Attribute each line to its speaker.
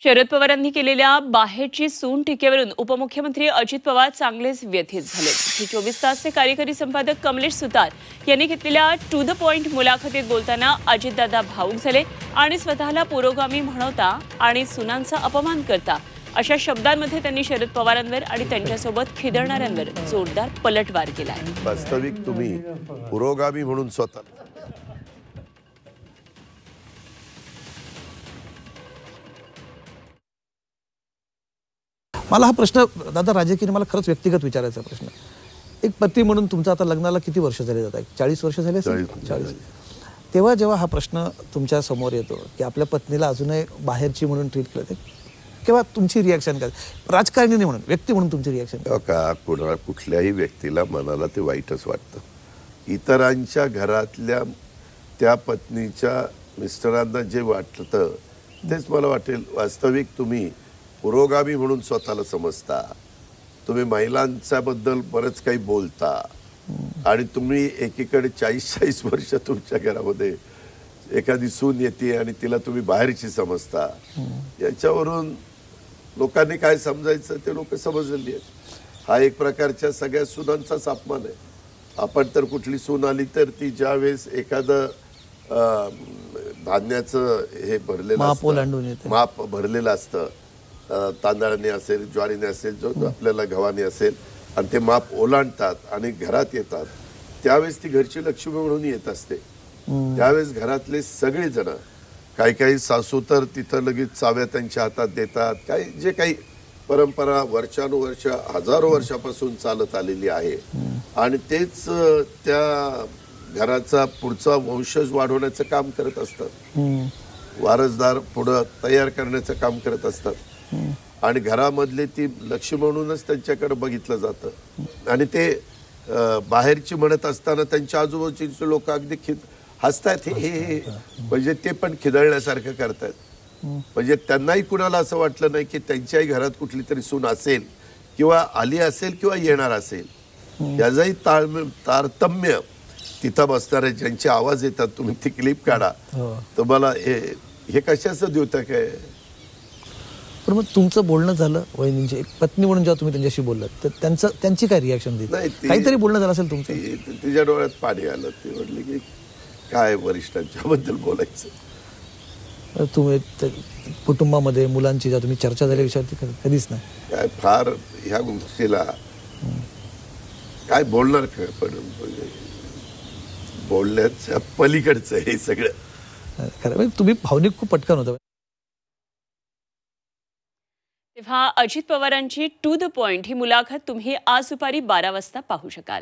Speaker 1: शरद पवारांनी केलेल्या बाहेरची सून टीकेवरून उपमुख्यमंत्री अजित पवार चांगलेच व्यथित झाले. 24 तासचे कार्यकारी संपादक कमलेश सुतार यांनी घेतलेल्या टू द पॉइंट मुलाखतीत बोलताना अजितदादा भावूक झाले आणि स्वतःला पुरोगामी म्हणवता आणि सुनांचा अपमान करता अशा शब्दांमध्ये त्यांनी शरद पवारांवर आणि त्यांच्यासोबत खिदळणाऱ्यांवर जोरदार पलटवार केलाय.
Speaker 2: वास्तविक तुम्ही पुरोगामी म्हणून स्वतः
Speaker 3: मला हा प्रश्न दादा राजकीय मला खरंच व्यक्तिगत विचारायचा प्रश्न. एक पती म्हणून तुमचं आता लग्नाला किती वर्ष झाले जात आहे? 40 वर्ष झाले. 40. तेव्हा जेव्हा हा प्रश्न तुमच्या समोर येतो की आपल्या पत्नीला अजूनही बाहेरची म्हणून ट्रीट करते, किंवा तुमची रिॲक्शन काय? राजकारणी म्हणून व्यक्ती म्हणून तुमची रिॲक्शन
Speaker 2: का? कुठल्याही व्यक्तीला मनाला ते वाईटच वाटतं. इतरांच्या घरातल्या त्या पत्नीच्या मिस्टरांना जे वाटतं तेच मला वाटेल. वास्तविक तुम्ही पुरोगामी म्हणून स्वतःला समजता, तुम्ही महिलांच्या बद्दल बरंच काही बोलता आणि तुम्ही एकीकडे 40 वर्ष तुमच्या घरामध्ये एखादी सून येते आणि तिला तुम्ही बाहेरची समजता. याच्यावरून लोकांनी काय समजायचं ते लोक समजलेली आहेत. हा एक प्रकारच्या सगळ्या सुनांचाच अपमान आहे. आपण तर कुठली सून आली तर ती ज्यावेळेस एखादं धान्याचं हे भरलेलं माप भरलेलं असतं, तांदळाने असेल, ज्वारीने असेल, जो आपल्याला गव्हाने असेल, आणि ते माप ओलांडतात आणि घरात येतात, त्यावेळेस ती घरची लक्ष्मी म्हणून येत असते. त्यावेळेस घरातले सगळे जण, काही सासू तर तिथं लगेच चाव्या त्यांच्या हातात देतात. काही जे काही परंपरा वर्षानुवर्ष हजारो वर्षापासून चालत आलेली आहे आणि तेच त्या घराचा पुढचा वंशज वाढवण्याचं काम करत असतात. वारसदार पुढं तयार करण्याचं काम करत असतात आणि घरामधले ती लक्ष्मी म्हणूनच त्यांच्याकडे बघितलं जातं. आणि ते बाहेरची म्हणत असताना त्यांच्या आजूबाजूचे लोक अगदी हसतायत, हे म्हणजे ते पण खिदळण्यासारखं करतायत. म्हणजे त्यांनाही कुणाला असं वाटलं नाही की त्यांच्याही घरात कुठली तरी सून असेल किंवा आली असेल किंवा येणार असेल. याचाही तारतम्य तिथं बसणारे ज्यांचे आवाज येतात, तुम्ही ती क्लिप काढा, तुम्हाला हे कशाचं द्योतक आहे?
Speaker 3: पण मग तुमचं बोलणं झालं वहिनींची एक पत्नी म्हणून जेव्हा तुम्ही त्यांच्याशी बोललात तर त्यांची काय रिॲक्शन दिली? काहीतरी बोलणं झालं असेल तुमचं?
Speaker 2: तिच्या डोळ्यात पाणी आलं. ती म्हटली की काय वरिष्ठांच्या बद्दल बोलायचं.
Speaker 3: तुम्ही कुटुंबामध्ये मुलांची जेव्हा तुम्ही चर्चा झाली विषयावरती कधीच नाही
Speaker 2: काय फार ह्या गोष्टीला काय बोलणार? पण बोलण्याच्या पलीकडचं हे सगळं
Speaker 3: खरं. तुम्ही भावनिक खूप पटकन होता.
Speaker 1: तेव्हा अजित पवारांची टू द पॉइंट ही मुलाखत तुम्ही आज दुपारी 12 वाजता पाहू शकाल.